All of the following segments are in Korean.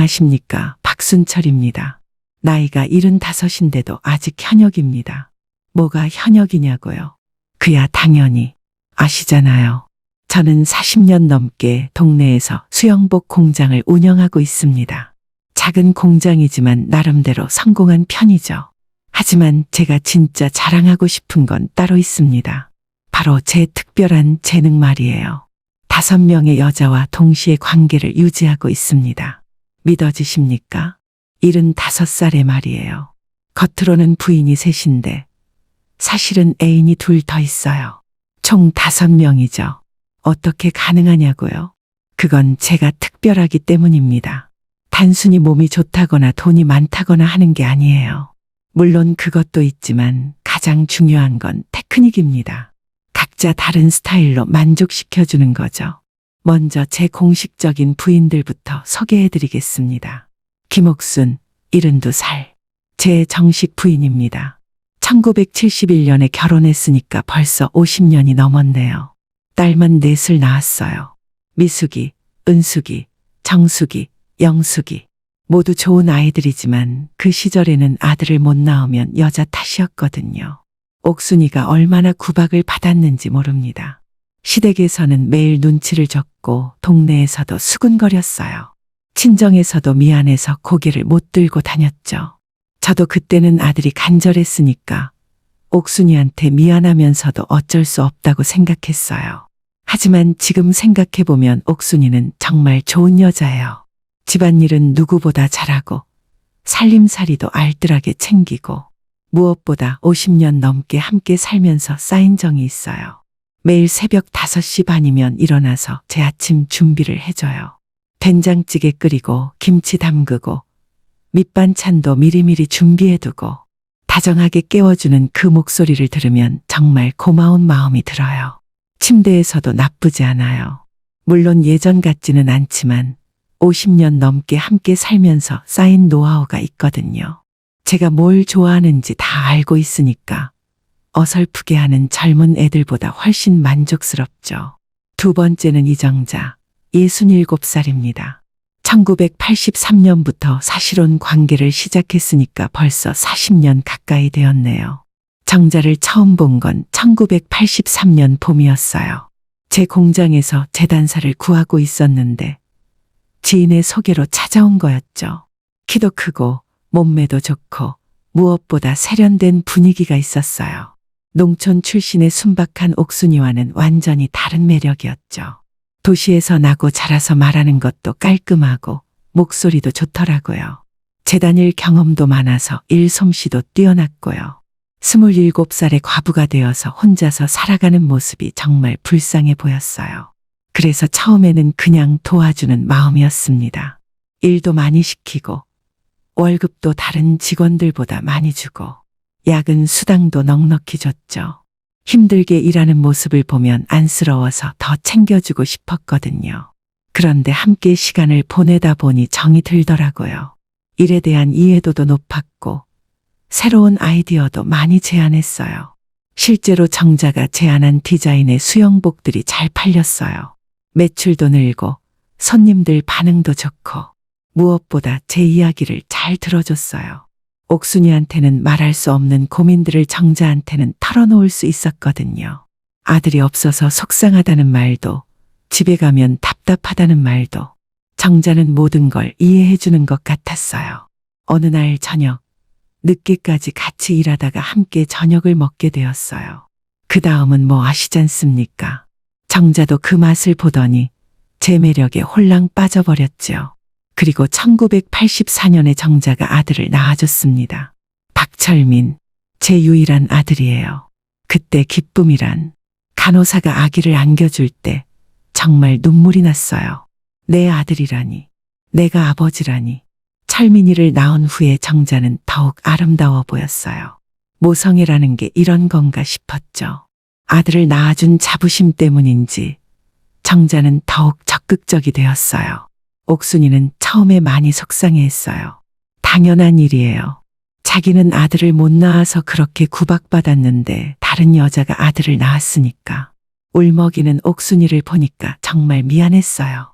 아십니까? 박순철입니다. 나이가 75인데도 아직 현역입니다. 뭐가 현역이냐고요? 그야 당연히 아시잖아요. 저는 40년 넘게 동네에서 수영복 공장을 운영하고 있습니다. 작은 공장이지만 나름대로 성공한 편이죠. 하지만 제가 진짜 자랑하고 싶은 건 따로 있습니다. 바로 제 특별한 재능 말이에요. 5명의 여자와 동시에 관계를 유지하고 있습니다. 믿어지십니까? 75살의 말이에요. 겉으로는 부인이 셋인데 사실은 애인이 2 더 있어요. 총 5명이죠. 어떻게 가능하냐고요? 그건 제가 특별하기 때문입니다. 단순히 몸이 좋다거나 돈이 많다거나 하는 게 아니에요. 물론 그것도 있지만 가장 중요한 건 테크닉입니다. 각자 다른 스타일로 만족시켜주는 거죠. 먼저 제 공식적인 부인들부터 소개해드리겠습니다. 김옥순, 72살. 제 정식 부인입니다. 1971년에 결혼했으니까 벌써 50년이 넘었네요. 딸만 4을 낳았어요. 미숙이, 은숙이, 정숙이, 영숙이. 모두 좋은 아이들이지만 그 시절에는 아들을 못 낳으면 여자 탓이었거든요. 옥순이가 얼마나 구박을 받았는지 모릅니다. 시댁에서는 매일 눈치를 줬고 동네에서도 수군거렸어요. 친정에서도 미안해서 고개를 못 들고 다녔죠. 저도 그때는 아들이 간절했으니까 옥순이한테 미안하면서도 어쩔 수 없다고 생각했어요. 하지만 지금 생각해보면 옥순이는 정말 좋은 여자예요. 집안일은 누구보다 잘하고 살림살이도 알뜰하게 챙기고 무엇보다 50년 넘게 함께 살면서 쌓인 정이 있어요. 매일 새벽 5시 반이면 일어나서 제 아침 준비를 해줘요. 된장찌개 끓이고 김치 담그고 밑반찬도 미리미리 준비해두고 다정하게 깨워주는 그 목소리를 들으면 정말 고마운 마음이 들어요. 침대에서도 나쁘지 않아요. 물론 예전 같지는 않지만 50년 넘게 함께 살면서 쌓인 노하우가 있거든요. 제가 뭘 좋아하는지 다 알고 있으니까 어설프게 하는 젊은 애들보다 훨씬 만족스럽죠. 2번째는 이정자, 67살입니다. 1983년부터 사실혼 관계를 시작했으니까 벌써 40년 가까이 되었네요. 정자를 처음 본 건 1983년 봄이었어요. 제 공장에서 재단사를 구하고 있었는데 지인의 소개로 찾아온 거였죠. 키도 크고 몸매도 좋고 무엇보다 세련된 분위기가 있었어요. 농촌 출신의 순박한 옥순이와는 완전히 다른 매력이었죠. 도시에서 나고 자라서 말하는 것도 깔끔하고 목소리도 좋더라고요. 재단일 경험도 많아서 일 솜씨도 뛰어났고요. 27살의 과부가 되어서 혼자서 살아가는 모습이 정말 불쌍해 보였어요. 그래서 처음에는 그냥 도와주는 마음이었습니다. 일도 많이 시키고 월급도 다른 직원들보다 많이 주고 야근 수당도 넉넉히 줬죠. 힘들게 일하는 모습을 보면 안쓰러워서 더 챙겨주고 싶었거든요. 그런데 함께 시간을 보내다 보니 정이 들더라고요. 일에 대한 이해도도 높았고 새로운 아이디어도 많이 제안했어요. 실제로 정자가 제안한 디자인의 수영복들이 잘 팔렸어요. 매출도 늘고 손님들 반응도 좋고 무엇보다 제 이야기를 잘 들어줬어요. 옥순이한테는 말할 수 없는 고민들을 정자한테는 털어놓을 수 있었거든요. 아들이 없어서 속상하다는 말도 집에 가면 답답하다는 말도 정자는 모든 걸 이해해주는 것 같았어요. 어느 날 저녁 늦게까지 같이 일하다가 함께 저녁을 먹게 되었어요. 그 다음은 뭐 아시잖습니까? 정자도 그 맛을 보더니 제 매력에 홀랑 빠져버렸죠. 그리고 1984년에 정자가 아들을 낳아줬습니다. 박철민, 제 유일한 아들이에요. 그때 기쁨이란 간호사가 아기를 안겨줄 때 정말 눈물이 났어요. 내 아들이라니, 내가 아버지라니. 철민이를 낳은 후에 정자는 더욱 아름다워 보였어요. 모성애라는 게 이런 건가 싶었죠. 아들을 낳아준 자부심 때문인지 정자는 더욱 적극적이 되었어요. 옥순이는 처음에 많이 속상해했어요. 당연한 일이에요. 자기는 아들을 못 낳아서 그렇게 구박받았는데 다른 여자가 아들을 낳았으니까. 울먹이는 옥순이를 보니까 정말 미안했어요.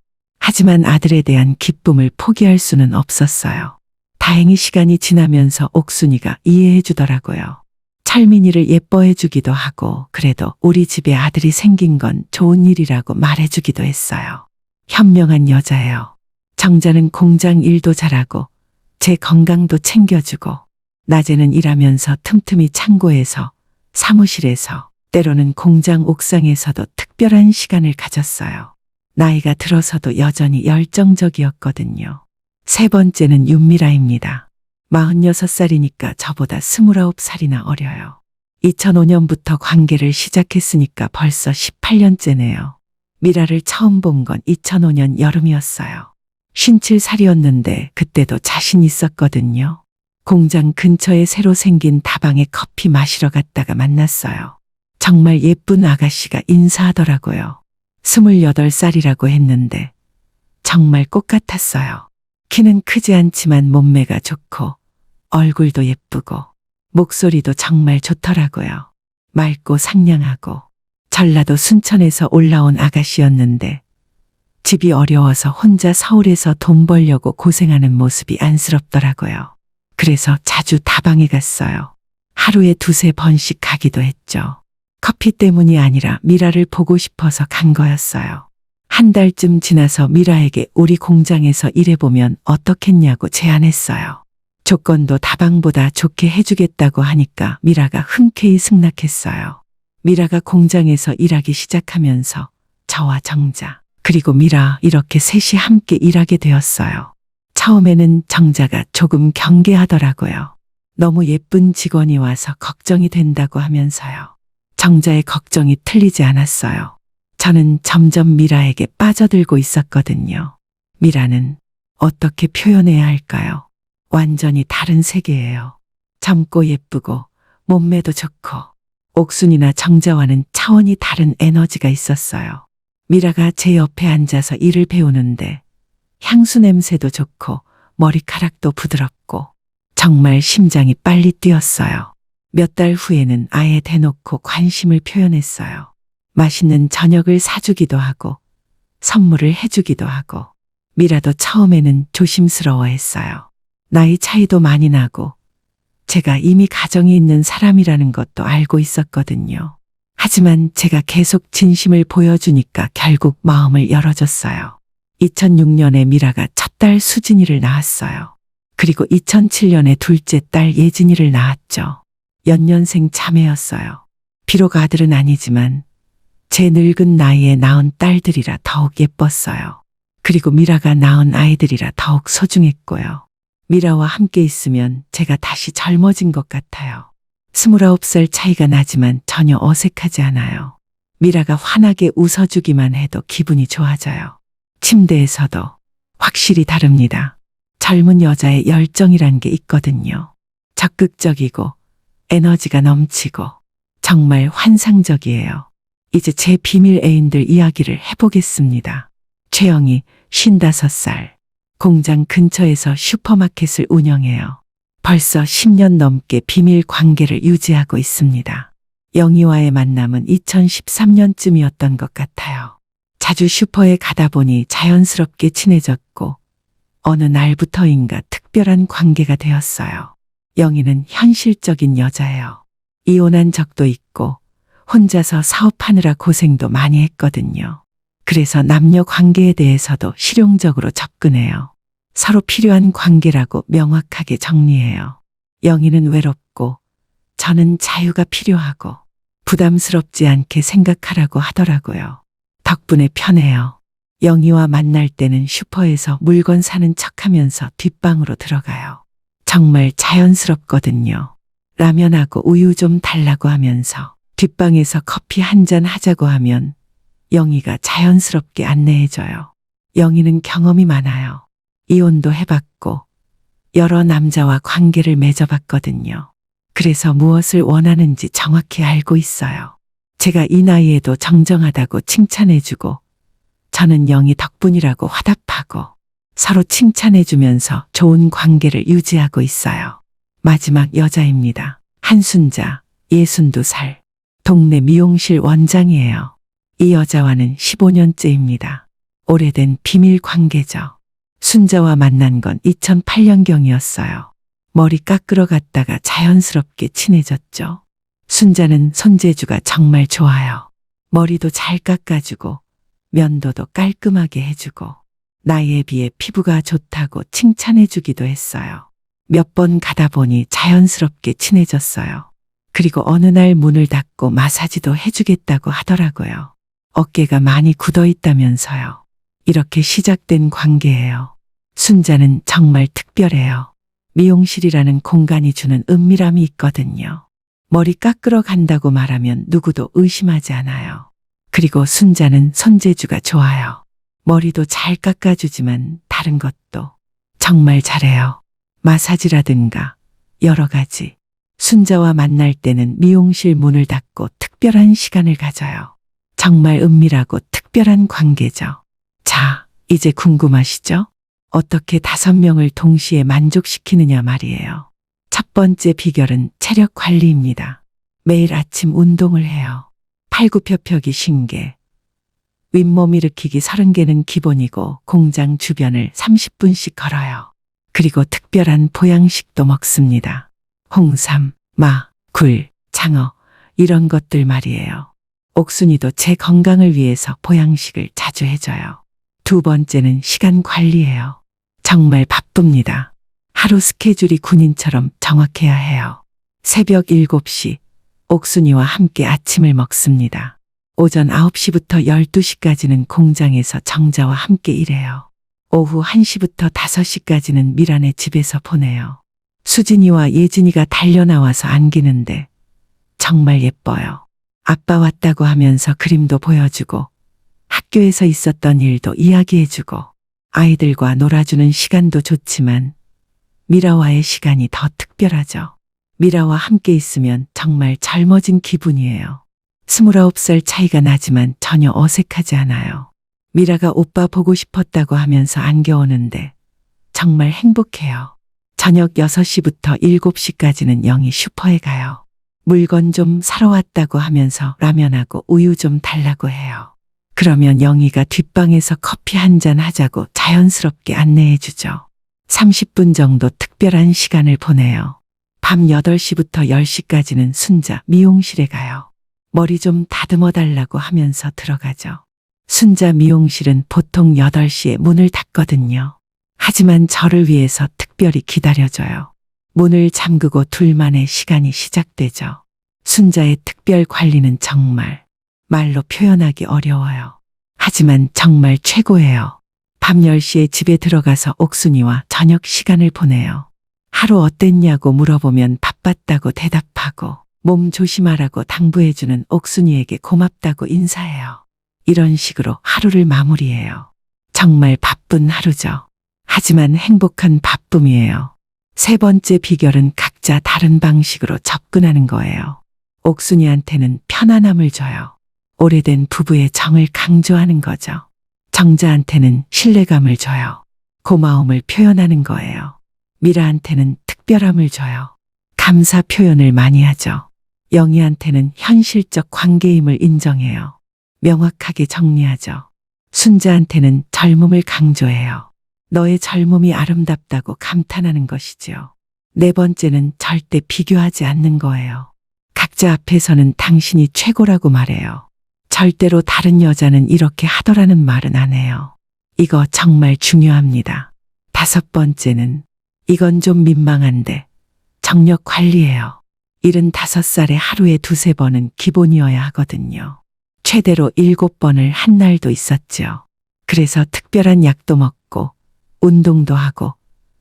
하지만 아들에 대한 기쁨을 포기할 수는 없었어요. 다행히 시간이 지나면서 옥순이가 이해해 주더라고요. 철민이를 예뻐해 주기도 하고 그래도 우리 집에 아들이 생긴 건 좋은 일이라고 말해 주기도 했어요. 현명한 여자예요. 정자는 공장 일도 잘하고 제 건강도 챙겨주고 낮에는 일하면서 틈틈이 창고에서 사무실에서 때로는 공장 옥상에서도 특별한 시간을 가졌어요. 나이가 들어서도 여전히 열정적이었거든요. 세 번째는 윤미라입니다. 46살이니까 저보다 29살이나 어려요. 2005년부터 관계를 시작했으니까 벌써 18년째네요. 미라를 처음 본 건 2005년 여름이었어요. 57살이었는데 그때도 자신 있었거든요. 공장 근처에 새로 생긴 다방에 커피 마시러 갔다가 만났어요. 정말 예쁜 아가씨가 인사하더라고요. 28살이라고 했는데 정말 꽃 같았어요. 키는 크지 않지만 몸매가 좋고 얼굴도 예쁘고 목소리도 정말 좋더라고요. 맑고 상냥하고 전라도 순천에서 올라온 아가씨였는데 집이 어려워서 혼자 서울에서 돈 벌려고 고생하는 모습이 안쓰럽더라고요. 그래서 자주 다방에 갔어요. 하루에 2~3번씩 가기도 했죠. 커피 때문이 아니라 미라를 보고 싶어서 간 거였어요. 한 달쯤 지나서 미라에게 우리 공장에서 일해보면 어떻겠냐고 제안했어요. 조건도 다방보다 좋게 해주겠다고 하니까 미라가 흔쾌히 승낙했어요. 미라가 공장에서 일하기 시작하면서 저와 정자 그리고 미라 이렇게 셋이 함께 일하게 되었어요. 처음에는 정자가 조금 경계하더라고요. 너무 예쁜 직원이 와서 걱정이 된다고 하면서요. 정자의 걱정이 틀리지 않았어요. 저는 점점 미라에게 빠져들고 있었거든요. 미라는 어떻게 표현해야 할까요? 완전히 다른 세계예요. 젊고 예쁘고 몸매도 좋고 옥순이나 정자와는 차원이 다른 에너지가 있었어요. 미라가 제 옆에 앉아서 일을 배우는데 향수 냄새도 좋고 머리카락도 부드럽고 정말 심장이 빨리 뛰었어요. 몇 달 후에는 아예 대놓고 관심을 표현했어요. 맛있는 저녁을 사주기도 하고 선물을 해주기도 하고 미라도 처음에는 조심스러워했어요. 나이 차이도 많이 나고 제가 이미 가정이 있는 사람이라는 것도 알고 있었거든요. 하지만 제가 계속 진심을 보여주니까 결국 마음을 열어줬어요. 2006년에 미라가 첫 딸 수진이를 낳았어요. 그리고 2007년에 둘째 딸 예진이를 낳았죠. 연년생 자매였어요. 비록 아들은 아니지만 제 늙은 나이에 낳은 딸들이라 더욱 예뻤어요. 그리고 미라가 낳은 아이들이라 더욱 소중했고요. 미라와 함께 있으면 제가 다시 젊어진 것 같아요. 29살 차이가 나지만 전혀 어색하지 않아요. 미라가 환하게 웃어주기만 해도 기분이 좋아져요. 침대에서도 확실히 다릅니다. 젊은 여자의 열정이란 게 있거든요. 적극적이고 에너지가 넘치고 정말 환상적이에요. 이제 제 비밀 애인들 이야기를 해보겠습니다. 최영이 55살, 공장 근처에서 슈퍼마켓을 운영해요. 벌써 10년 넘게 비밀 관계를 유지하고 있습니다. 영희와의 만남은 2013년쯤이었던 것 같아요. 자주 슈퍼에 가다 보니 자연스럽게 친해졌고 어느 날부터인가 특별한 관계가 되었어요. 영희는 현실적인 여자예요. 이혼한 적도 있고 혼자서 사업하느라 고생도 많이 했거든요. 그래서 남녀 관계에 대해서도 실용적으로 접근해요. 서로 필요한 관계라고 명확하게 정리해요. 영희는 외롭고 저는 자유가 필요하고 부담스럽지 않게 생각하라고 하더라고요. 덕분에 편해요. 영희와 만날 때는 슈퍼에서 물건 사는 척하면서 뒷방으로 들어가요. 정말 자연스럽거든요. 라면하고 우유 좀 달라고 하면서 뒷방에서 커피 한 잔 하자고 하면 영희가 자연스럽게 안내해줘요. 영희는 경험이 많아요. 이혼도 해봤고 여러 남자와 관계를 맺어봤거든요. 그래서 무엇을 원하는지 정확히 알고 있어요. 제가 이 나이에도 정정하다고 칭찬해주고 저는 영희 덕분이라고 화답하고 서로 칭찬해주면서 좋은 관계를 유지하고 있어요. 마지막 여자입니다. 한순자, 62살, 동네 미용실 원장이에요. 이 여자와는 15년째입니다. 오래된 비밀 관계죠. 순자와 만난 건 2008년경이었어요. 머리 깎으러 갔다가 자연스럽게 친해졌죠. 순자는 손재주가 정말 좋아요. 머리도 잘 깎아주고 면도도 깔끔하게 해주고 나이에 비해 피부가 좋다고 칭찬해주기도 했어요. 몇 번 가다 보니 자연스럽게 친해졌어요. 그리고 어느 날 문을 닫고 마사지도 해주겠다고 하더라고요. 어깨가 많이 굳어 있다면서요. 이렇게 시작된 관계예요. 순자는 정말 특별해요. 미용실이라는 공간이 주는 은밀함이 있거든요. 머리 깎으러 간다고 말하면 누구도 의심하지 않아요. 그리고 순자는 손재주가 좋아요. 머리도 잘 깎아주지만 다른 것도 정말 잘해요. 마사지라든가 여러 가지. 순자와 만날 때는 미용실 문을 닫고 특별한 시간을 가져요. 정말 은밀하고 특별한 관계죠. 자, 이제 궁금하시죠? 어떻게 5명을 동시에 만족시키느냐 말이에요. 첫 번째 비결은 체력 관리입니다. 매일 아침 운동을 해요. 팔굽혀펴기 50개, 윗몸 일으키기 30개는 기본이고 공장 주변을 30분씩 걸어요. 그리고 특별한 보양식도 먹습니다. 홍삼, 마, 굴, 장어 이런 것들 말이에요. 옥순이도 제 건강을 위해서 보양식을 자주 해줘요. 두 번째는 시간 관리예요. 정말 바쁩니다. 하루 스케줄이 군인처럼 정확해야 해요. 새벽 7시 옥순이와 함께 아침을 먹습니다. 오전 9시부터 12시까지는 공장에서 정자와 함께 일해요. 오후 1시부터 5시까지는 미란의 집에서 보내요. 수진이와 예진이가 달려나와서 안기는데 정말 예뻐요. 아빠 왔다고 하면서 그림도 보여주고 학교에서 있었던 일도 이야기해주고 아이들과 놀아주는 시간도 좋지만 미라와의 시간이 더 특별하죠. 미라와 함께 있으면 정말 젊어진 기분이에요. 29살 차이가 나지만 전혀 어색하지 않아요. 미라가 오빠 보고 싶었다고 하면서 안겨오는데 정말 행복해요. 저녁 6시부터 7시까지는 영희 슈퍼에 가요. 물건 좀 사러 왔다고 하면서 라면하고 우유 좀 달라고 해요. 그러면 영희가 뒷방에서 커피 한잔 하자고 자연스럽게 안내해 주죠. 30분 정도 특별한 시간을 보내요. 밤 8시부터 10시까지는 순자 미용실에 가요. 머리 좀 다듬어 달라고 하면서 들어가죠. 순자 미용실은 보통 8시에 문을 닫거든요. 하지만 저를 위해서 특별히 기다려줘요. 문을 잠그고 둘만의 시간이 시작되죠. 순자의 특별 관리는 정말 말로 표현하기 어려워요. 하지만 정말 최고예요. 밤 10시에 집에 들어가서 옥순이와 저녁 시간을 보내요. 하루 어땠냐고 물어보면 바빴다고 대답하고 몸 조심하라고 당부해주는 옥순이에게 고맙다고 인사해요. 이런 식으로 하루를 마무리해요. 정말 바쁜 하루죠. 하지만 행복한 바쁨이에요. 세 번째 비결은 각자 다른 방식으로 접근하는 거예요. 옥순이한테는 편안함을 줘요. 오래된 부부의 정을 강조하는 거죠. 정자한테는 신뢰감을 줘요. 고마움을 표현하는 거예요. 미라한테는 특별함을 줘요. 감사 표현을 많이 하죠. 영희한테는 현실적 관계임을 인정해요. 명확하게 정리하죠. 순자한테는 젊음을 강조해요. 너의 젊음이 아름답다고 감탄하는 것이지요. 네 번째는 절대 비교하지 않는 거예요. 각자 앞에서는 당신이 최고라고 말해요. 절대로 다른 여자는 이렇게 하더라는 말은 안 해요. 이거 정말 중요합니다. 다섯 번째는 이건 좀 민망한데 정력 관리예요. 75살에 하루에 2~3번은 기본이어야 하거든요. 최대로 7번을 한 날도 있었죠. 그래서 특별한 약도 먹고 운동도 하고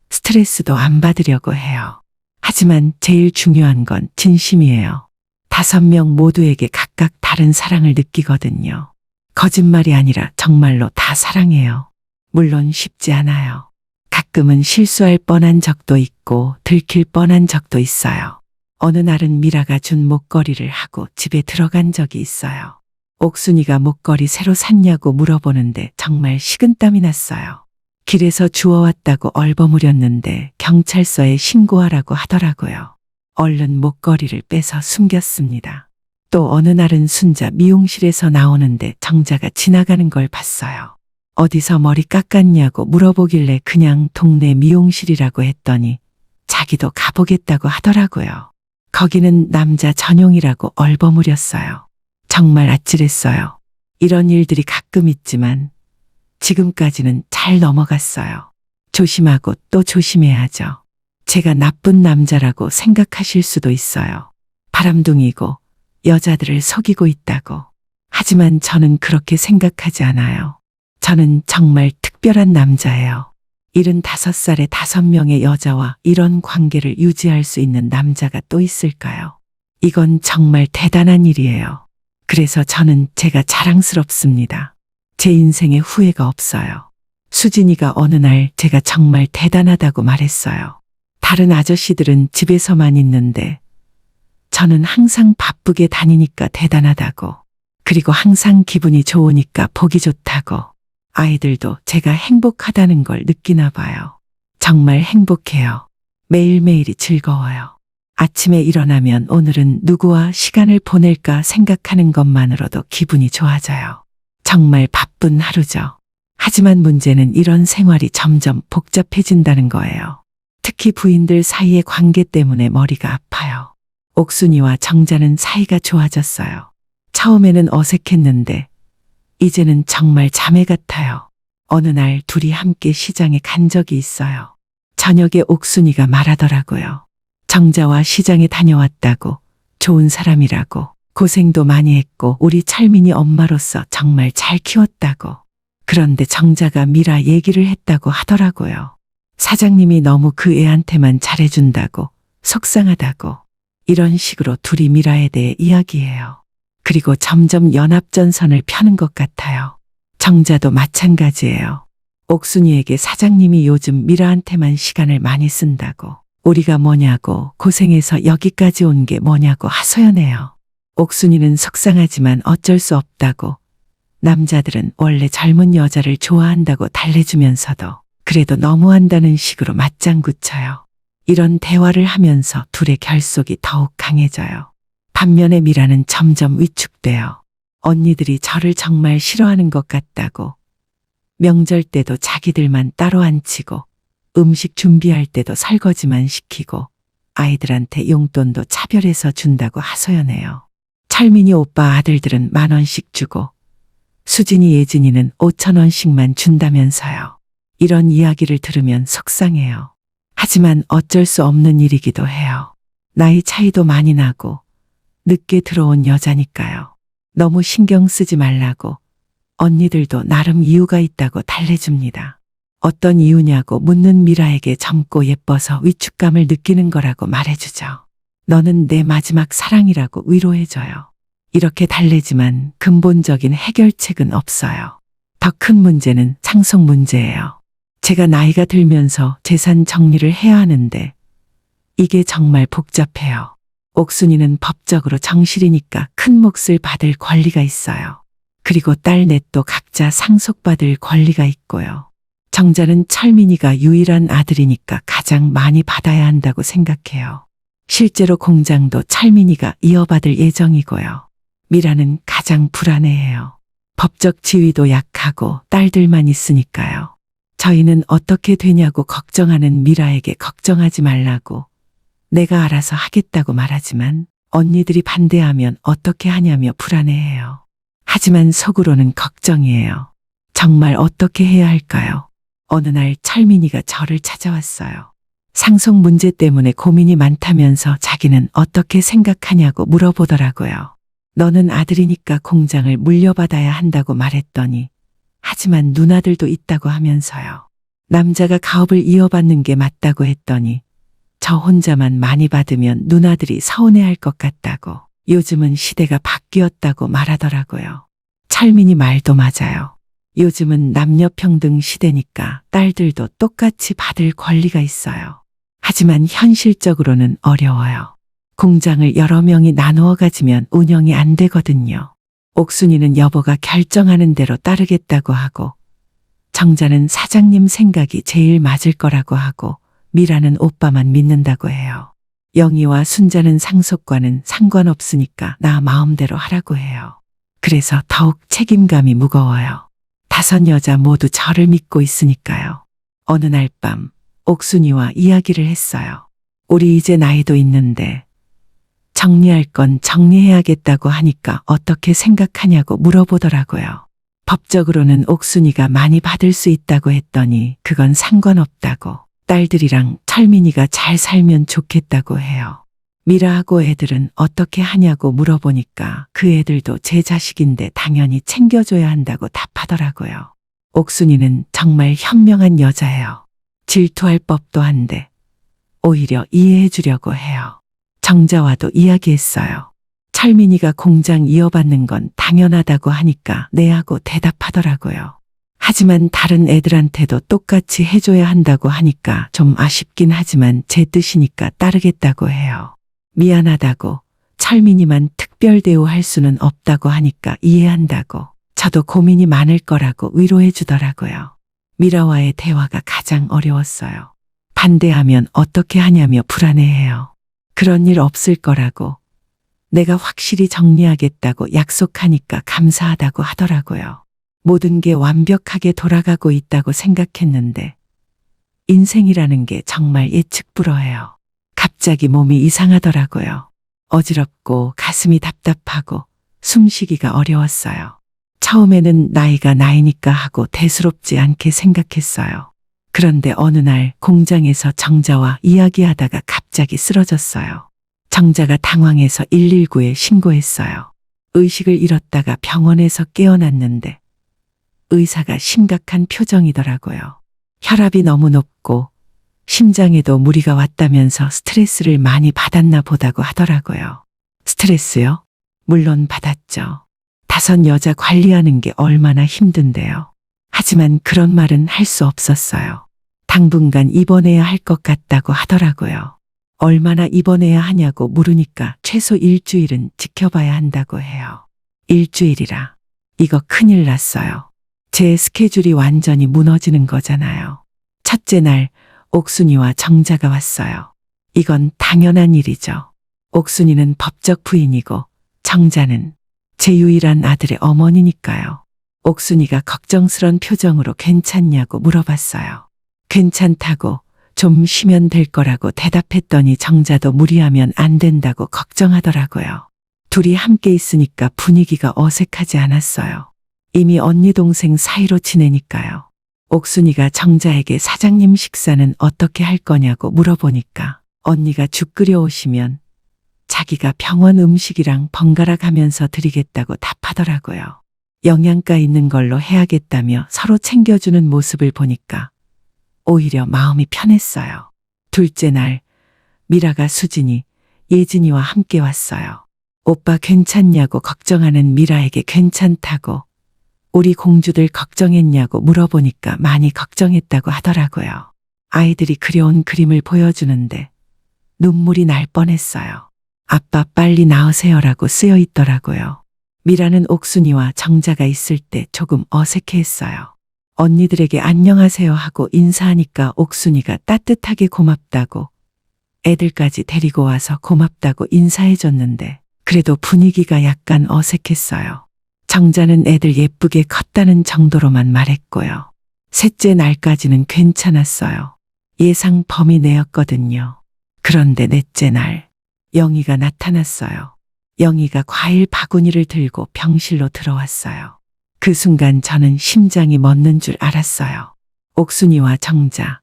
스트레스도 안 받으려고 해요. 하지만 제일 중요한 건 진심이에요. 5명 모두에게 각각 다른 사랑을 느끼거든요. 거짓말이 아니라 정말로 다 사랑해요. 물론 쉽지 않아요. 가끔은 실수할 뻔한 적도 있고 들킬 뻔한 적도 있어요. 어느 날은 미라가 준 목걸이를 하고 집에 들어간 적이 있어요. 옥순이가 목걸이 새로 샀냐고 물어보는데 정말 식은땀이 났어요. 길에서 주워왔다고 얼버무렸는데 경찰서에 신고하라고 하더라고요. 얼른 목걸이를 빼서 숨겼습니다. 또 어느 날은 순자 미용실에서 나오는데 정자가 지나가는 걸 봤어요. 어디서 머리 깎았냐고 물어보길래 그냥 동네 미용실이라고 했더니 자기도 가보겠다고 하더라고요. 거기는 남자 전용이라고 얼버무렸어요. 정말 아찔했어요. 이런 일들이 가끔 있지만 지금까지는 잘 넘어갔어요. 조심하고 또 조심해야죠. 제가 나쁜 남자라고 생각하실 수도 있어요. 바람둥이고 여자들을 속이고 있다고. 하지만 저는 그렇게 생각하지 않아요. 저는 정말 특별한 남자예요. 75살에 5명의 여자와 이런 관계를 유지할 수 있는 남자가 또 있을까요? 이건 정말 대단한 일이에요. 그래서 저는 제가 자랑스럽습니다. 제 인생에 후회가 없어요. 수진이가 어느 날 제가 정말 대단하다고 말했어요. 다른 아저씨들은 집에서만 있는데 저는 항상 바쁘게 다니니까 대단하다고. 그리고 항상 기분이 좋으니까 보기 좋다고. 아이들도 제가 행복하다는 걸 느끼나 봐요. 정말 행복해요. 매일매일이 즐거워요. 아침에 일어나면 오늘은 누구와 시간을 보낼까 생각하는 것만으로도 기분이 좋아져요. 정말 바쁜 하루죠. 하지만 문제는 이런 생활이 점점 복잡해진다는 거예요. 특히 부인들 사이의 관계 때문에 머리가 아파요. 옥순이와 정자는 사이가 좋아졌어요. 처음에는 어색했는데 이제는 정말 자매 같아요. 어느 날 둘이 함께 시장에 간 적이 있어요. 저녁에 옥순이가 말하더라고요. 정자와 시장에 다녀왔다고, 좋은 사람이라고, 고생도 많이 했고 우리 철민이 엄마로서 정말 잘 키웠다고. 그런데 정자가 미라 얘기를 했다고 하더라고요. 사장님이 너무 그 애한테만 잘해준다고, 속상하다고. 이런 식으로 둘이 미라에 대해 이야기해요. 그리고 점점 연합전선을 펴는 것 같아요. 정자도 마찬가지예요. 옥순이에게 사장님이 요즘 미라한테만 시간을 많이 쓴다고, 우리가 뭐냐고, 고생해서 여기까지 온 게 뭐냐고 하소연해요. 옥순이는 속상하지만 어쩔 수 없다고, 남자들은 원래 젊은 여자를 좋아한다고 달래주면서도 그래도 너무한다는 식으로 맞장구 쳐요. 이런 대화를 하면서 둘의 결속이 더욱 강해져요. 반면에 미라는 점점 위축돼요. 언니들이 저를 정말 싫어하는 것 같다고. 명절 때도 자기들만 따로 앉히고 음식 준비할 때도 설거지만 시키고 아이들한테 용돈도 차별해서 준다고 하소연해요. 철민이 오빠 아들들은 10,000원씩 주고 수진이 예진이는 5,000원씩만 준다면서요. 이런 이야기를 들으면 속상해요. 하지만 어쩔 수 없는 일이기도 해요. 나이 차이도 많이 나고 늦게 들어온 여자니까요. 너무 신경 쓰지 말라고 언니들도 나름 이유가 있다고 달래줍니다. 어떤 이유냐고 묻는 미라에게 젊고 예뻐서 위축감을 느끼는 거라고 말해주죠. 너는 내 마지막 사랑이라고 위로해줘요. 이렇게 달래지만 근본적인 해결책은 없어요. 더 큰 문제는 상속 문제예요. 제가 나이가 들면서 재산 정리를 해야 하는데 이게 정말 복잡해요. 옥순이는 법적으로 정실이니까 큰 몫을 받을 권리가 있어요. 그리고 딸 넷도 각자 상속받을 권리가 있고요. 정자는 철민이가 유일한 아들이니까 가장 많이 받아야 한다고 생각해요. 실제로 공장도 철민이가 이어받을 예정이고요. 미라는 가장 불안해해요. 법적 지위도 약하고 딸들만 있으니까요. 저희는 어떻게 되냐고 걱정하는 미라에게 걱정하지 말라고 내가 알아서 하겠다고 말하지만 언니들이 반대하면 어떻게 하냐며 불안해해요. 하지만 속으로는 걱정이에요. 정말 어떻게 해야 할까요? 어느 날 철민이가 저를 찾아왔어요. 상속 문제 때문에 고민이 많다면서 자기는 어떻게 생각하냐고 물어보더라고요. 너는 아들이니까 공장을 물려받아야 한다고 말했더니 하지만 누나들도 있다고 하면서요. 남자가 가업을 이어받는 게 맞다고 했더니 저 혼자만 많이 받으면 누나들이 서운해할 것 같다고. 요즘은 시대가 바뀌었다고 말하더라고요. 철민이 말도 맞아요. 요즘은 남녀평등 시대니까 딸들도 똑같이 받을 권리가 있어요. 하지만 현실적으로는 어려워요. 공장을 여러 명이 나누어 가지면 운영이 안 되거든요. 옥순이는 여보가 결정하는 대로 따르겠다고 하고 정자는 사장님 생각이 제일 맞을 거라고 하고 미라는 오빠만 믿는다고 해요. 영희와 순자는 상속과는 상관없으니까 나 마음대로 하라고 해요. 그래서 더욱 책임감이 무거워요. 5 여자 모두 저를 믿고 있으니까요. 어느 날 밤 옥순이와 이야기를 했어요. 우리 이제 나이도 있는데 정리할 건 정리해야겠다고 하니까 어떻게 생각하냐고 물어보더라고요. 법적으로는 옥순이가 많이 받을 수 있다고 했더니 그건 상관없다고, 딸들이랑 철민이가 잘 살면 좋겠다고 해요. 미라하고 애들은 어떻게 하냐고 물어보니까 그 애들도 제 자식인데 당연히 챙겨줘야 한다고 답하더라고요. 옥순이는 정말 현명한 여자예요. 질투할 법도 한데 오히려 이해해 주려고 해요. 정자와도 이야기했어요. 철민이가 공장 이어받는 건 당연하다고 하니까 네 하고 대답하더라고요. 하지만 다른 애들한테도 똑같이 해줘야 한다고 하니까 좀 아쉽긴 하지만 제 뜻이니까 따르겠다고 해요. 미안하다고, 철민이만 특별 대우할 수는 없다고 하니까 이해한다고, 저도 고민이 많을 거라고 위로해 주더라고요. 미라와의 대화가 가장 어려웠어요. 반대하면 어떻게 하냐며 불안해해요. 그런 일 없을 거라고, 내가 확실히 정리하겠다고 약속하니까 감사하다고 하더라고요. 모든 게 완벽하게 돌아가고 있다고 생각했는데 인생이라는 게 정말 예측 불허해요. 갑자기 몸이 이상하더라고요. 어지럽고 가슴이 답답하고 숨쉬기가 어려웠어요. 처음에는 나이가 나이니까 하고 대수롭지 않게 생각했어요. 그런데 어느 날 공장에서 정자와 이야기하다가 갑자기 쓰러졌어요. 정자가 당황해서 119에 신고했어요. 의식을 잃었다가 병원에서 깨어났는데 의사가 심각한 표정이더라고요. 혈압이 너무 높고 심장에도 무리가 왔다면서 스트레스를 많이 받았나 보다고 하더라고요. 스트레스요? 물론 받았죠. 5 여자 관리하는 게 얼마나 힘든데요. 하지만 그런 말은 할 수 없었어요. 당분간 입원해야 할 것 같다고 하더라고요. 얼마나 입원해야 하냐고 물으니까 최소 일주일은 지켜봐야 한다고 해요. 일주일이라. 이거 큰일 났어요. 제 스케줄이 완전히 무너지는 거잖아요. 첫째 날 옥순이와 정자가 왔어요. 이건 당연한 일이죠. 옥순이는 법적 부인이고 정자는 제 유일한 아들의 어머니니까요. 옥순이가 걱정스런 표정으로 괜찮냐고 물어봤어요. 괜찮다고, 좀 쉬면 될 거라고 대답했더니 정자도 무리하면 안 된다고 걱정하더라고요. 둘이 함께 있으니까 분위기가 어색하지 않았어요. 이미 언니 동생 사이로 지내니까요. 옥순이가 정자에게 사장님 식사는 어떻게 할 거냐고 물어보니까 언니가 죽 끓여오시면 자기가 병원 음식이랑 번갈아 가면서 드리겠다고 답하더라고요. 영양가 있는 걸로 해야겠다며 서로 챙겨주는 모습을 보니까 오히려 마음이 편했어요. 둘째 날 미라가 수진이, 예진이와 함께 왔어요. 오빠 괜찮냐고 걱정하는 미라에게 괜찮다고, 우리 공주들 걱정했냐고 물어보니까 많이 걱정했다고 하더라고요. 아이들이 그려온 그림을 보여주는데 눈물이 날 뻔했어요. 아빠 빨리 나으세요라고 쓰여 있더라고요. 미라는 옥순이와 정자가 있을 때 조금 어색해했어요. 언니들에게 안녕하세요 하고 인사하니까 옥순이가 따뜻하게 고맙다고, 애들까지 데리고 와서 고맙다고 인사해줬는데 그래도 분위기가 약간 어색했어요. 정자는 애들 예쁘게 컸다는 정도로만 말했고요. 셋째 날까지는 괜찮았어요. 예상 범위 내였거든요. 그런데 넷째 날 영희가 나타났어요. 영희가 과일 바구니를 들고 병실로 들어왔어요. 그 순간 저는 심장이 멎는 줄 알았어요. 옥순이와 정자,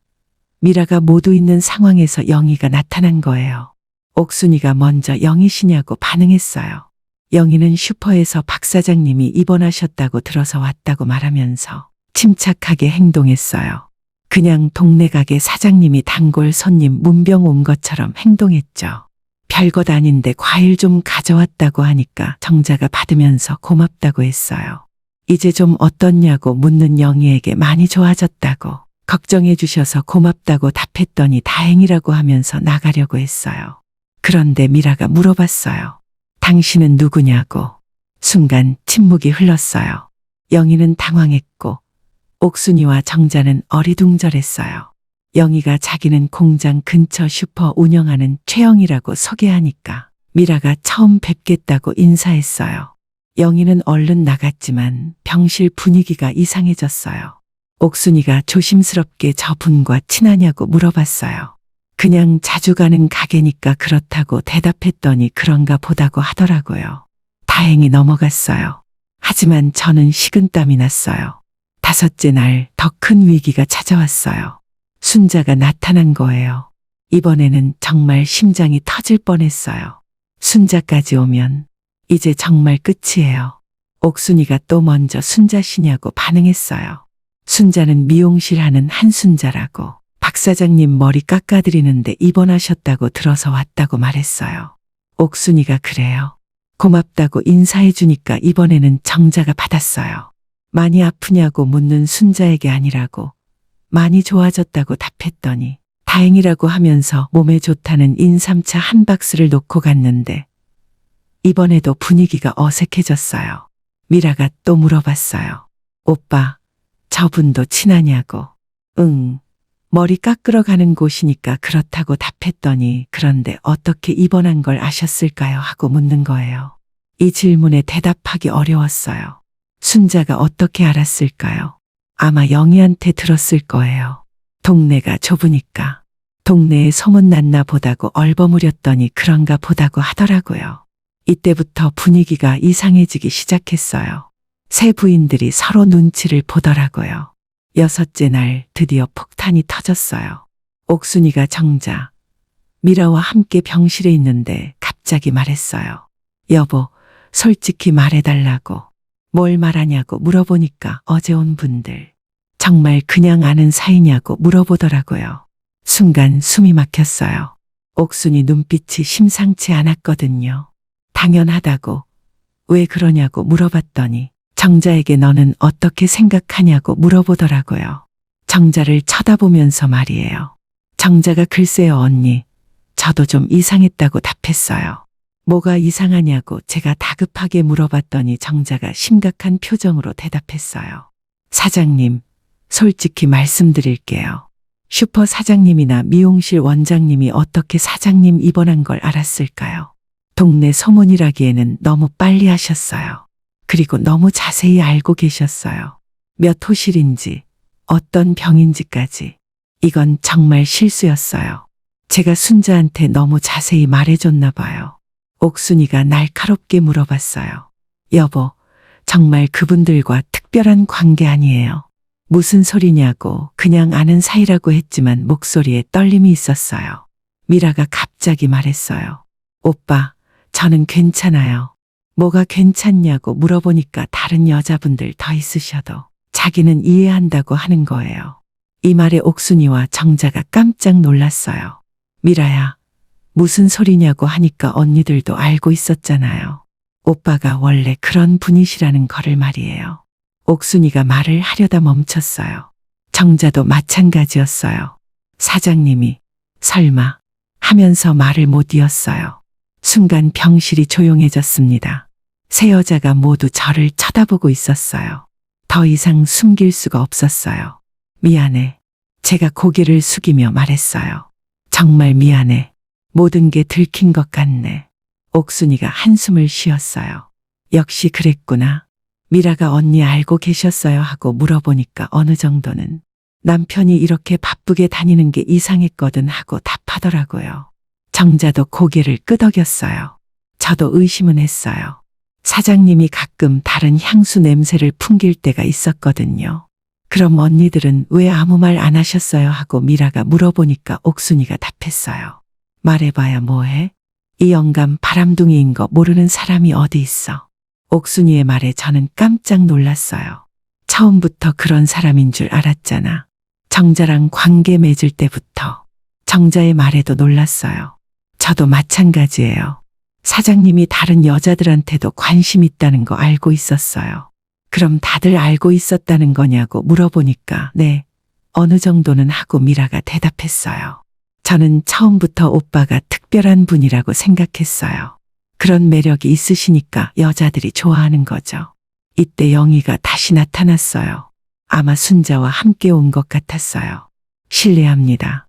미라가 모두 있는 상황에서 영희가 나타난 거예요. 옥순이가 먼저 영희 씨냐고 반응했어요. 영희는 슈퍼에서 박 사장님이 입원하셨다고 들어서 왔다고 말하면서 침착하게 행동했어요. 그냥 동네 가게 사장님이 단골 손님 문병 온 것처럼 행동했죠. 별것 아닌데 과일 좀 가져왔다고 하니까 정자가 받으면서 고맙다고 했어요. 이제 좀 어떻냐고 묻는 영희에게 많이 좋아졌다고, 걱정해 주셔서 고맙다고 답했더니 다행이라고 하면서 나가려고 했어요. 그런데 미라가 물어봤어요. 당신은 누구냐고. 순간 침묵이 흘렀어요. 영희는 당황했고 옥순이와 정자는 어리둥절했어요. 영희가 자기는 공장 근처 슈퍼 운영하는 최영이라고 소개하니까 미라가 처음 뵙겠다고 인사했어요. 영희는 얼른 나갔지만 병실 분위기가 이상해졌어요. 옥순이가 조심스럽게 저분과 친하냐고 물어봤어요. 그냥 자주 가는 가게니까 그렇다고 대답했더니 그런가 보다고 하더라고요. 다행히 넘어갔어요. 하지만 저는 식은땀이 났어요. 5째 날 더 큰 위기가 찾아왔어요. 순자가 나타난 거예요. 이번에는 정말 심장이 터질 뻔했어요. 순자까지 오면 이제 정말 끝이에요. 옥순이가 또 먼저 순자 씨냐고 반응했어요. 순자는 미용실 하는 한순자라고 박 사장님 머리 깎아드리는데 입원하셨다고 들어서 왔다고 말했어요. 옥순이가 그래요. 고맙다고 인사해 주니까 이번에는 정자가 받았어요. 많이 아프냐고 묻는 순자에게 아니라고 많이 좋아졌다고 답했더니 다행이라고 하면서 몸에 좋다는 인삼차 한 박스를 놓고 갔는데 이번에도 분위기가 어색해졌어요. 미라가 또 물어봤어요. 오빠, 저분도 친하냐고. 응, 머리 깎으러 가는 곳이니까 그렇다고 답했더니 그런데 어떻게 입원한 걸 아셨을까요? 하고 묻는 거예요. 이 질문에 대답하기 어려웠어요. 순자가 어떻게 알았을까요? 아마 영희한테 들었을 거예요. 동네가 좁으니까. 동네에 소문났나 보다고 얼버무렸더니 그런가 보다고 하더라고요. 이때부터 분위기가 이상해지기 시작했어요. 새 부인들이 서로 눈치를 보더라고요. 6째 날 드디어 폭탄이 터졌어요. 옥순이가 정자, 미라와 함께 병실에 있는데 갑자기 말했어요. 여보, 솔직히 말해달라고. 뭘 말하냐고 물어보니까 어제 온 분들 정말 그냥 아는 사이냐고 물어보더라고요. 순간 숨이 막혔어요. 옥순이 눈빛이 심상치 않았거든요. 당연하다고 왜 그러냐고 물어봤더니 정자에게 너는 어떻게 생각하냐고 물어보더라고요. 정자를 쳐다보면서 말이에요. 정자가 글쎄요 언니, 저도 좀 이상했다고 답했어요. 뭐가 이상하냐고 제가 다급하게 물어봤더니 정자가 심각한 표정으로 대답했어요. 사장님, 솔직히 말씀드릴게요. 슈퍼 사장님이나 미용실 원장님이 어떻게 사장님 입원한 걸 알았을까요? 동네 소문이라기에는 너무 빨리 하셨어요. 그리고 너무 자세히 알고 계셨어요. 몇 호실인지, 어떤 병인지까지. 이건 정말 실수였어요. 제가 순자한테 너무 자세히 말해줬나 봐요. 옥순이가 날카롭게 물어봤어요. 여보, 정말 그분들과 특별한 관계 아니에요. 무슨 소리냐고 그냥 아는 사이라고 했지만 목소리에 떨림이 있었어요. 미라가 갑자기 말했어요. 오빠, 저는 괜찮아요. 뭐가 괜찮냐고 물어보니까 다른 여자분들 더 있으셔도 자기는 이해한다고 하는 거예요. 이 말에 옥순이와 정자가 깜짝 놀랐어요. 미라야, 무슨 소리냐고 하니까 언니들도 알고 있었잖아요. 오빠가 원래 그런 분이시라는 거를 말이에요. 옥순이가 말을 하려다 멈췄어요. 정자도 마찬가지였어요. 사장님이 설마 하면서 말을 못 이었어요. 순간 병실이 조용해졌습니다. 세 여자가 모두 저를 쳐다보고 있었어요. 더 이상 숨길 수가 없었어요. 미안해. 제가 고개를 숙이며 말했어요. 정말 미안해. 모든 게 들킨 것 같네. 옥순이가 한숨을 쉬었어요. 역시 그랬구나. 미라가 언니 알고 계셨어요 하고 물어보니까 어느 정도는 남편이 이렇게 바쁘게 다니는 게 이상했거든 하고 답하더라고요. 정자도 고개를 끄덕였어요. 저도 의심은 했어요. 사장님이 가끔 다른 향수 냄새를 풍길 때가 있었거든요. 그럼 언니들은 왜 아무 말 안 하셨어요 하고 미라가 물어보니까 옥순이가 답했어요. 말해봐야 뭐해? 이 영감 바람둥이인 거 모르는 사람이 어디 있어. 옥순이의 말에 저는 깜짝 놀랐어요. 처음부터 그런 사람인 줄 알았잖아. 정자랑 관계 맺을 때부터. 정자의 말에도 놀랐어요. 저도 마찬가지예요. 사장님이 다른 여자들한테도 관심 있다는 거 알고 있었어요. 그럼 다들 알고 있었다는 거냐고 물어보니까 네, 어느 정도는 하고 미라가 대답했어요. 저는 처음부터 오빠가 특별한 분이라고 생각했어요. 그런 매력이 있으시니까 여자들이 좋아하는 거죠. 이때 영희가 다시 나타났어요. 아마 순자와 함께 온 것 같았어요. 실례합니다.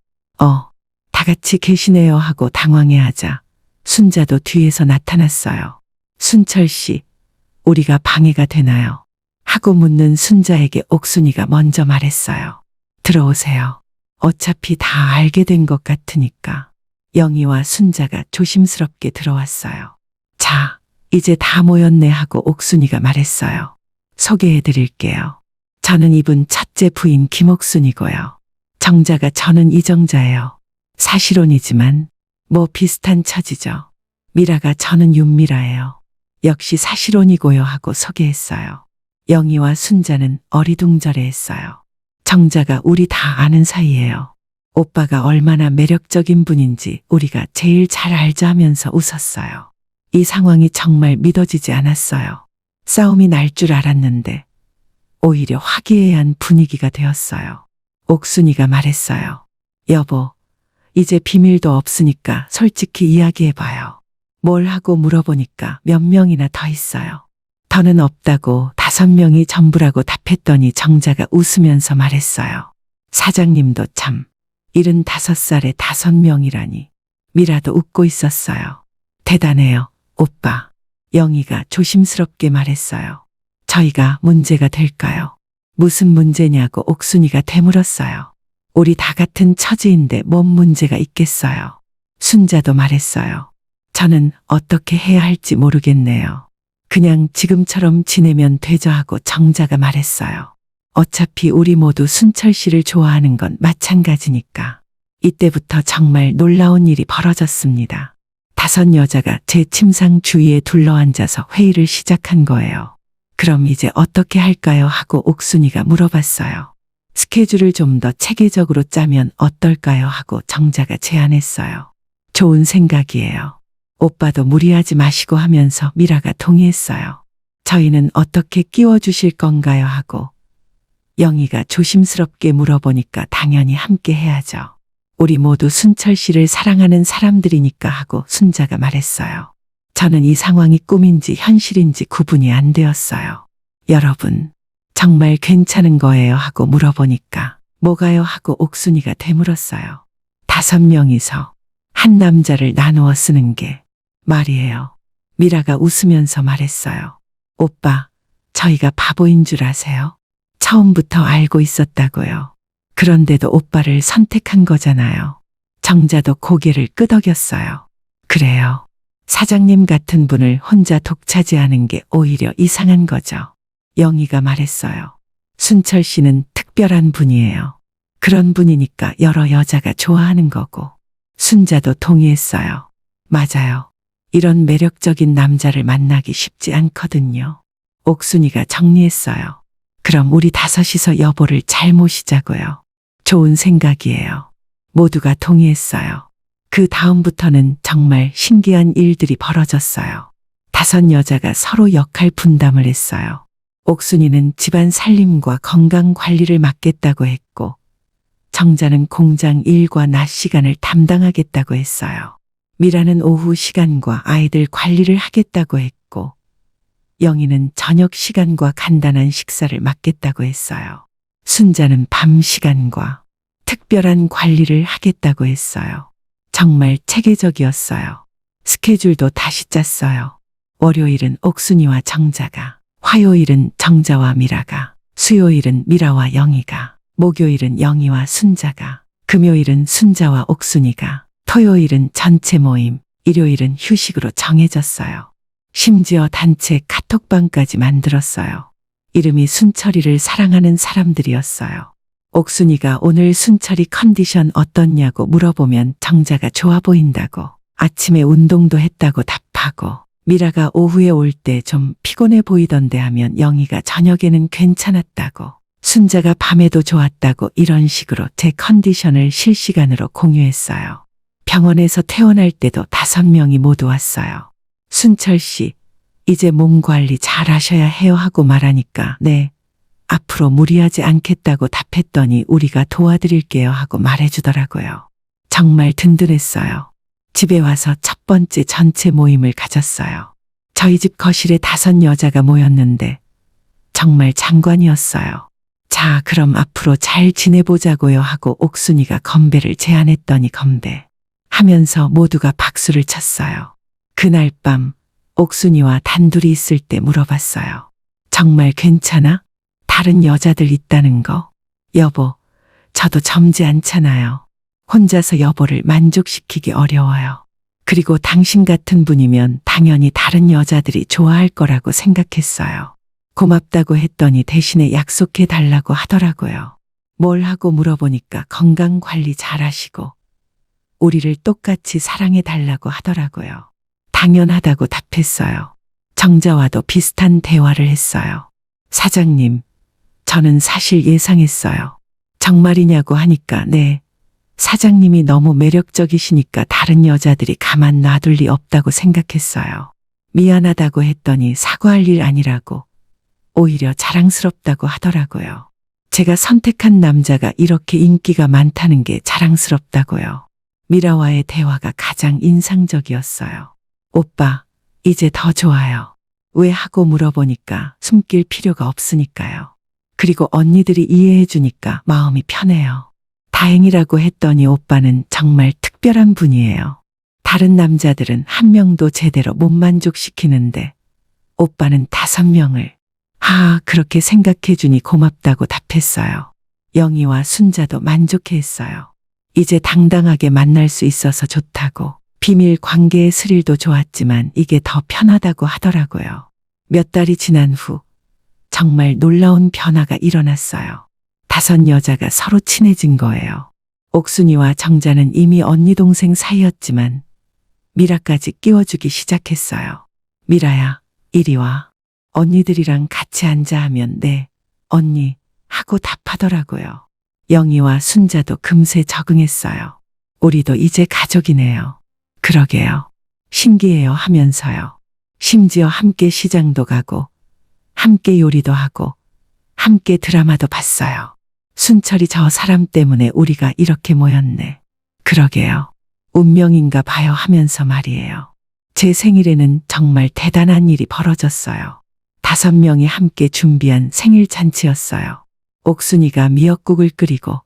다 같이 계시네요 하고 당황해하자 순자도 뒤에서 나타났어요. 순철 씨, 우리가 방해가 되나요? 하고 묻는 순자에게 옥순이가 먼저 말했어요. 들어오세요. 어차피 다 알게 된 것 같으니까. 영희와 순자가 조심스럽게 들어왔어요. 자, 이제 다 모였네 하고 옥순이가 말했어요. 소개해 드릴게요. 저는 이분 첫째 부인 김옥순이고요. 정자가 저는 이정자예요. 사실혼이지만 뭐 비슷한 처지죠. 미라가 저는 윤미라예요. 역시 사실혼이고요 하고 소개했어요. 영희와 순자는 어리둥절해했어요. 정자가 우리 다 아는 사이예요. 오빠가 얼마나 매력적인 분인지 우리가 제일 잘 알자 하면서 웃었어요. 이 상황이 정말 믿어지지 않았어요. 싸움이 날 줄 알았는데 오히려 화기애애한 분위기가 되었어요. 옥순이가 말했어요. 여보, 이제 비밀도 없으니까 솔직히 이야기해봐요. 뭘 하고 물어보니까 몇 명이나 더 있어요. 더는 없다고 5명이 전부라고 답했더니 정자가 웃으면서 말했어요. 사장님도 참 75살에 5명이라니. 미라도 웃고 있었어요. 대단해요, 오빠. 영희가 조심스럽게 말했어요. 저희가 문제가 될까요? 무슨 문제냐고 옥순이가 되물었어요. 우리 다 같은 처지인데 뭔 문제가 있겠어요. 순자도 말했어요. 저는 어떻게 해야 할지 모르겠네요. 그냥 지금처럼 지내면 되죠 하고 정자가 말했어요. 어차피 우리 모두 순철 씨를 좋아하는 건 마찬가지니까. 이때부터 정말 놀라운 일이 벌어졌습니다. 5 여자가 제 침상 주위에 둘러앉아서 회의를 시작한 거예요. 그럼 이제 어떻게 할까요? 하고 옥순이가 물어봤어요. 스케줄을 좀 더 체계적으로 짜면 어떨까요? 하고 정자가 제안했어요. 좋은 생각이에요. 오빠도 무리하지 마시고 하면서 미라가 동의했어요. 저희는 어떻게 끼워주실 건가요? 하고 영희가 조심스럽게 물어보니까 당연히 함께 해야죠. 우리 모두 순철 씨를 사랑하는 사람들이니까 하고 순자가 말했어요. 저는 이 상황이 꿈인지 현실인지 구분이 안 되었어요. 여러분, 정말 괜찮은 거예요? 하고 물어보니까 뭐가요? 하고 옥순이가 되물었어요. 5명이서 한 남자를 나누어 쓰는 게 말이에요. 미라가 웃으면서 말했어요. 오빠, 저희가 바보인 줄 아세요? 처음부터 알고 있었다고요. 그런데도 오빠를 선택한 거잖아요. 정자도 고개를 끄덕였어요. 그래요. 사장님 같은 분을 혼자 독차지하는 게 오히려 이상한 거죠. 영희가 말했어요. 순철 씨는 특별한 분이에요. 그런 분이니까 여러 여자가 좋아하는 거고. 순자도 동의했어요. 맞아요. 이런 매력적인 남자를 만나기 쉽지 않거든요. 옥순이가 정리했어요. 그럼 우리 5이서 여보를 잘 모시자고요. 좋은 생각이에요. 모두가 동의했어요. 그 다음부터는 정말 신기한 일들이 벌어졌어요. 5 여자가 서로 역할 분담을 했어요. 옥순이는 집안 살림과 건강 관리를 맡겠다고 했고, 정자는 공장 일과 낮 시간을 담당하겠다고 했어요. 미라는 오후 시간과 아이들 관리를 하겠다고 했고, 영희는 저녁 시간과 간단한 식사를 맡겠다고 했어요. 순자는 밤 시간과 특별한 관리를 하겠다고 했어요. 정말 체계적이었어요. 스케줄도 다시 짰어요. 월요일은 옥순이와 정자가, 화요일은 정자와 미라가, 수요일은 미라와 영희가, 목요일은 영희와 순자가, 금요일은 순자와 옥순이가, 토요일은 전체 모임, 일요일은 휴식으로 정해졌어요. 심지어 단체 카톡방까지 만들었어요. 이름이 순철이를 사랑하는 사람들이었어요. 옥순이가 오늘 순철이 컨디션 어떻냐고 물어보면 정자가 좋아 보인다고, 아침에 운동도 했다고 답하고, 미라가 오후에 올 때 좀 피곤해 보이던데 하면 영희가 저녁에는 괜찮았다고, 순자가 밤에도 좋았다고 이런 식으로 제 컨디션을 실시간으로 공유했어요. 병원에서 퇴원할 때도 5명이 모두 왔어요. 순철 씨, 이제 몸 관리 잘 하셔야 해요 하고 말하니까 네, 앞으로 무리하지 않겠다고 답했더니 우리가 도와드릴게요 하고 말해주더라고요. 정말 든든했어요. 집에 와서 첫 번째 전체 모임을 가졌어요. 저희 집 거실에 5 여자가 모였는데 정말 장관이었어요. 자, 그럼 앞으로 잘 지내보자고요 하고 옥순이가 건배를 제안했더니 건배 하면서 모두가 박수를 쳤어요. 그날 밤 옥순이와 단둘이 있을 때 물어봤어요. 정말 괜찮아? 다른 여자들 있다는 거? 여보, 저도 젊지 않잖아요. 혼자서 여보를 만족시키기 어려워요. 그리고 당신 같은 분이면 당연히 다른 여자들이 좋아할 거라고 생각했어요. 고맙다고 했더니 대신에 약속해 달라고 하더라고요. 뭘 하고 물어보니까 건강 관리 잘하시고 우리를 똑같이 사랑해 달라고 하더라고요. 당연하다고 답했어요. 정자와도 비슷한 대화를 했어요. 사장님, 저는 사실 예상했어요. 정말이냐고 하니까 네. 사장님이 너무 매력적이시니까 다른 여자들이 가만 놔둘 리 없다고 생각했어요. 미안하다고 했더니 사과할 일 아니라고 오히려 자랑스럽다고 하더라고요. 제가 선택한 남자가 이렇게 인기가 많다는 게 자랑스럽다고요. 미라와의 대화가 가장 인상적이었어요. 오빠, 이제 더 좋아요. 왜 하고 물어보니까 숨길 필요가 없으니까요. 그리고 언니들이 이해해 주니까 마음이 편해요. 다행이라고 했더니 오빠는 정말 특별한 분이에요. 다른 남자들은 한 명도 제대로 못 만족시키는데 오빠는 5명을. 그렇게 생각해 주니 고맙다고 답했어요. 영희와 순자도 만족해 했어요. 이제 당당하게 만날 수 있어서 좋다고. 비밀 관계의 스릴도 좋았지만 이게 더 편하다고 하더라고요. 몇 달이 지난 후 정말 놀라운 변화가 일어났어요. 5 여자가 서로 친해진 거예요. 옥순이와 정자는 이미 언니 동생 사이였지만 미라까지 끼워주기 시작했어요. 미라야, 이리 와. 언니들이랑 같이 앉아 하면 네, 언니 하고 답하더라고요. 영희와 순자도 금세 적응했어요. 우리도 이제 가족이네요. 그러게요. 신기해요 하면서요. 심지어 함께 시장도 가고 함께 요리도 하고 함께 드라마도 봤어요. 순철이 저 사람 때문에 우리가 이렇게 모였네. 그러게요. 운명인가 봐요 하면서 말이에요. 제 생일에는 정말 대단한 일이 벌어졌어요. 5명이 함께 준비한 생일 잔치였어요. 옥순이가 미역국을 끓이고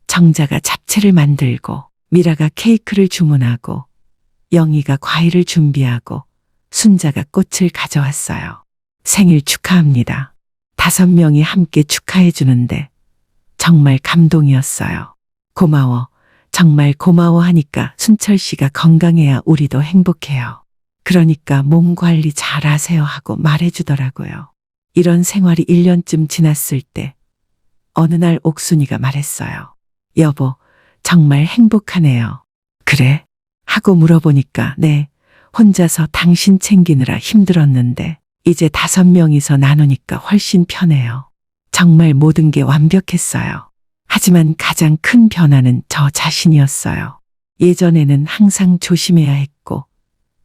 정자가 잡채를 만들고 미라가 케이크를 주문하고 영희가 과일을 준비하고 순자가 꽃을 가져왔어요. 생일 축하합니다. 5명이 함께 축하해 주는데 정말 감동이었어요. 고마워. 정말 고마워 하니까 순철 씨가 건강해야 우리도 행복해요. 그러니까 몸 관리 잘 하세요 하고 말해주더라고요. 이런 생활이 1년쯤 지났을 때 어느 날 옥순이가 말했어요. 여보, 정말 행복하네요. 그래? 하고 물어보니까 네, 혼자서 당신 챙기느라 힘들었는데 이제 5명이서 나누니까 훨씬 편해요. 정말 모든 게 완벽했어요. 하지만 가장 큰 변화는 저 자신이었어요. 예전에는 항상 조심해야 했고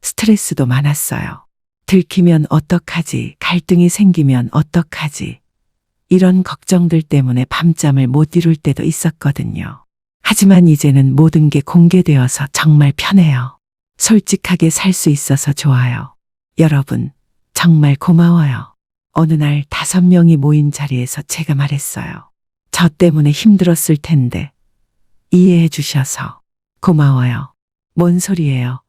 스트레스도 많았어요. 들키면 어떡하지? 갈등이 생기면 어떡하지? 이런 걱정들 때문에 밤잠을 못 이룰 때도 있었거든요. 하지만 이제는 모든 게 공개되어서 정말 편해요. 솔직하게 살 수 있어서 좋아요. 여러분, 정말 고마워요. 어느 날 5명이 모인 자리에서 제가 말했어요. 저 때문에 힘들었을 텐데 이해해 주셔서 고마워요. 뭔 소리예요?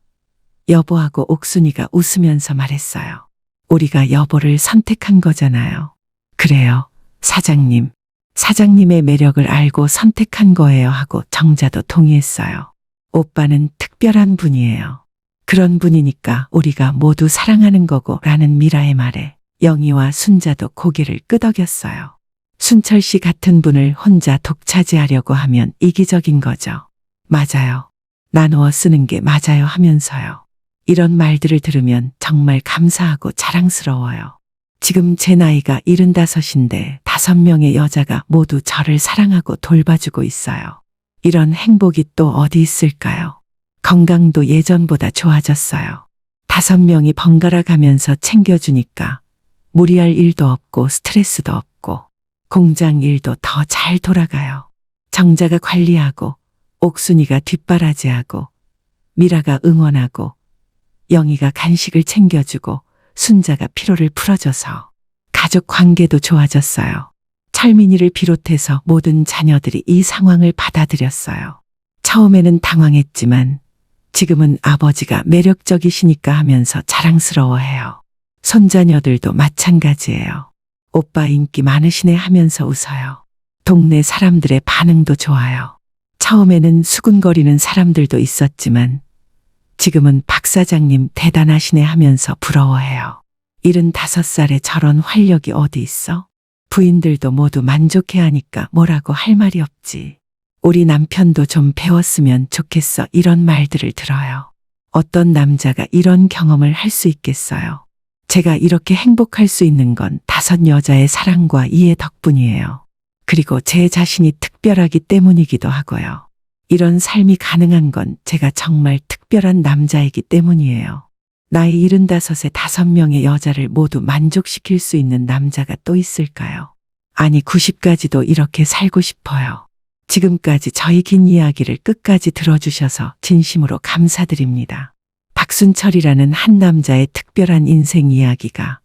여보하고 옥순이가 웃으면서 말했어요. 우리가 여보를 선택한 거잖아요. 그래요, 사장님. 사장님의 매력을 알고 선택한 거예요 하고 정자도 동의했어요. 오빠는 특별한 분이에요. 그런 분이니까 우리가 모두 사랑하는 거고 라는 미라의 말에 영희와 순자도 고개를 끄덕였어요. 순철 씨 같은 분을 혼자 독차지하려고 하면 이기적인 거죠. 맞아요. 나누어 쓰는 게 맞아요 하면서요. 이런 말들을 들으면 정말 감사하고 자랑스러워요. 지금 제 나이가 75인데 5명의 여자가 모두 저를 사랑하고 돌봐주고 있어요. 이런 행복이 또 어디 있을까요? 건강도 예전보다 좋아졌어요. 5명이 번갈아 가면서 챙겨주니까 무리할 일도 없고 스트레스도 없고 공장 일도 더 잘 돌아가요. 정자가 관리하고 옥순이가 뒷바라지하고 미라가 응원하고 영희가 간식을 챙겨주고 순자가 피로를 풀어줘서 가족 관계도 좋아졌어요. 철민이를 비롯해서 모든 자녀들이 이 상황을 받아들였어요. 처음에는 당황했지만 지금은 아버지가 매력적이시니까 하면서 자랑스러워해요. 손자녀들도 마찬가지예요. 오빠 인기 많으시네 하면서 웃어요. 동네 사람들의 반응도 좋아요. 처음에는 수군거리는 사람들도 있었지만 지금은 박 사장님 대단하시네 하면서 부러워해요. 75살에 저런 활력이 어디 있어? 부인들도 모두 만족해 하니까 뭐라고 할 말이 없지. 우리 남편도 좀 배웠으면 좋겠어 이런 말들을 들어요. 어떤 남자가 이런 경험을 할 수 있겠어요? 제가 이렇게 행복할 수 있는 건 5 여자의 사랑과 이해 덕분이에요. 그리고 제 자신이 특별하기 때문이기도 하고요. 이런 삶이 가능한 건 제가 정말 특별한 남자이기 때문이에요. 나이 75에 5명의 여자를 모두 만족시킬 수 있는 남자가 또 있을까요? 아니 90까지도 이렇게 살고 싶어요. 지금까지 저희 긴 이야기를 끝까지 들어주셔서 진심으로 감사드립니다. 박순철이라는 한 남자의 특별한 인생 이야기가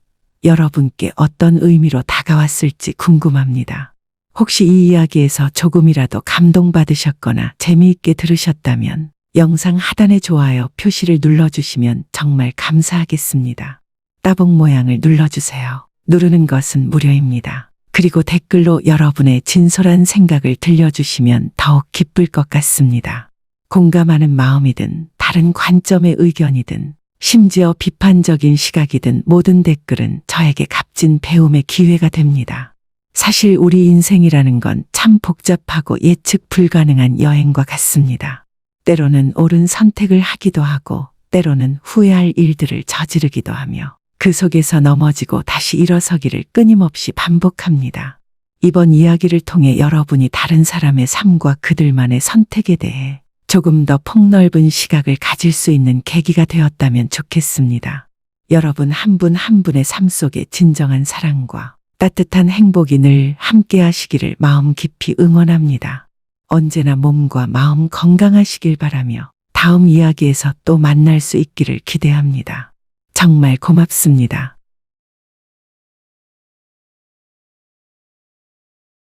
여러분께 어떤 의미로 다가왔을지 궁금합니다. 혹시 이 이야기에서 조금이라도 감동받으셨거나 재미있게 들으셨다면 영상 하단의 좋아요 표시를 눌러주시면 정말 감사하겠습니다. 따봉 모양을 눌러주세요. 누르는 것은 무료입니다. 그리고 댓글로 여러분의 진솔한 생각을 들려주시면 더욱 기쁠 것 같습니다. 공감하는 마음이든 다른 관점의 의견이든 심지어 비판적인 시각이든 모든 댓글은 저에게 값진 배움의 기회가 됩니다. 사실 우리 인생이라는 건 참 복잡하고 예측 불가능한 여행과 같습니다. 때로는 옳은 선택을 하기도 하고 때로는 후회할 일들을 저지르기도 하며 그 속에서 넘어지고 다시 일어서기를 끊임없이 반복합니다. 이번 이야기를 통해 여러분이 다른 사람의 삶과 그들만의 선택에 대해 조금 더 폭넓은 시각을 가질 수 있는 계기가 되었다면 좋겠습니다. 여러분 한 분 한 분의 삶 속에 진정한 사랑과 따뜻한 행복이 늘 함께 하시기를 마음 깊이 응원합니다. 언제나 몸과 마음 건강하시길 바라며 다음 이야기에서 또 만날 수 있기를 기대합니다. 정말 고맙습니다.